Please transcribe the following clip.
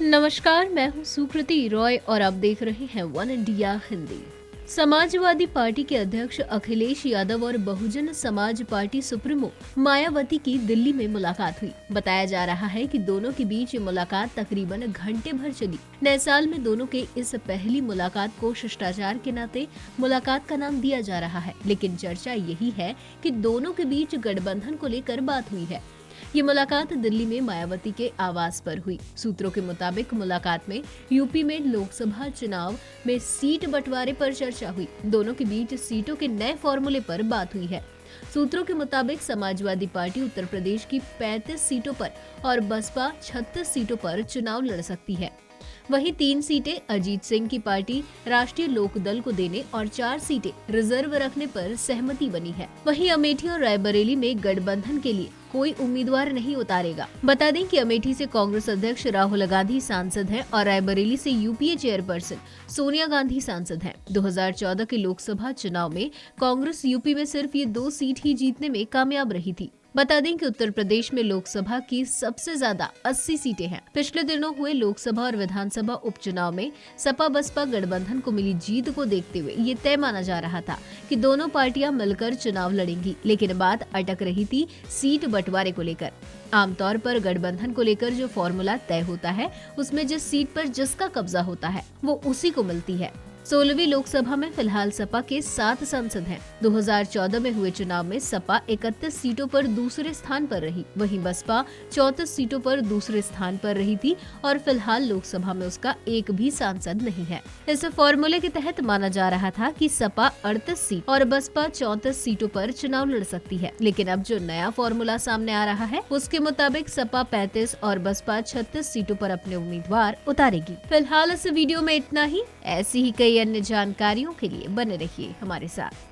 नमस्कार, मैं हूँ सुकृति रॉय और आप देख रहे हैं one India Hindi. Samajwadi party के अध्यक्ष अखिलेश यादव और बहुजन समाज पार्टी सुप्रीमो मायावती की दिल्ली में मुलाकात हुई। बताया जा रहा है कि दोनों के बीच ये मुलाकात तकरीबन घंटे भर चली। नए साल में दोनों के इस पहली मुलाकात को शिष्टाचार के नाते मुलाकात का नाम दिया जा रहा है, लेकिन चर्चा यही है कि दोनों के बीच गठबंधन को लेकर बात हुई है। ये मुलाकात दिल्ली में मायावती के आवास पर हुई। सूत्रों के मुताबिक मुलाकात में यूपी में लोकसभा चुनाव में सीट बंटवारे पर चर्चा हुई। दोनों के बीच सीटों के नए फॉर्मूले पर बात हुई है। सूत्रों के मुताबिक समाजवादी पार्टी उत्तर प्रदेश की 35 सीटों पर और बसपा 36 सीटों पर चुनाव लड़ सकती है। वहीं 3 सीटें अजीत सिंह की पार्टी राष्ट्रीय लोकदल को देने और 4 सीटें रिजर्व रखने पर सहमति बनी है। वहीं अमेठी और रायबरेली में गठबंधन के लिए कोई उम्मीदवार नहीं उतारेगा। बता दें कि अमेठी से कांग्रेस अध्यक्ष राहुल गांधी सांसद हैं और रायबरेली से यूपीए चेयरपर्सन सोनिया गांधी सांसद हैं। 2014 के लोकसभा चुनाव में कांग्रेस यूपी में सिर्फ ये 2 सीट ही जीतने में कामयाब रही थी। बता दें कि उत्तर प्रदेश में लोकसभा की सबसे ज्यादा 80 सीटें हैं। पिछले दिनों हुए लोकसभा और विधानसभा उपचुनाव में सपा बसपा गठबंधन को मिली जीत को देखते हुए ये तय माना जा रहा था कि दोनों पार्टियां मिलकर चुनाव लड़ेंगी, लेकिन बात अटक रही थी सीट बंटवारे को लेकर। आमतौर पर गठबंधन को लेकर जो फॉर्मूला तय होता है, उसमें जिस सीट पर जिसका कब्जा होता है वो उसी को मिलती है। 16वीं लोकसभा में फिलहाल सपा के 7 सांसद हैं। 2014 में हुए चुनाव में सपा 31 सीटों पर दूसरे स्थान पर रही, वहीं बसपा 34 सीटों पर दूसरे स्थान पर रही थी और फिलहाल लोकसभा में उसका एक भी सांसद नहीं है। इस फॉर्मूले के तहत माना जा रहा था कि सपा 38 सीट और बसपा 34 सीटों पर चुनाव लड़ सकती है, लेकिन अब जो नया फॉर्मूला सामने आ रहा है उसके मुताबिक सपा 35 और बसपा 36 सीटों पर अपने उम्मीदवार उतारेगी। फिलहाल इस वीडियो में इतना ही। ऐसी ही कई अन्य जानकारियों के लिए बने रहिए हमारे साथ।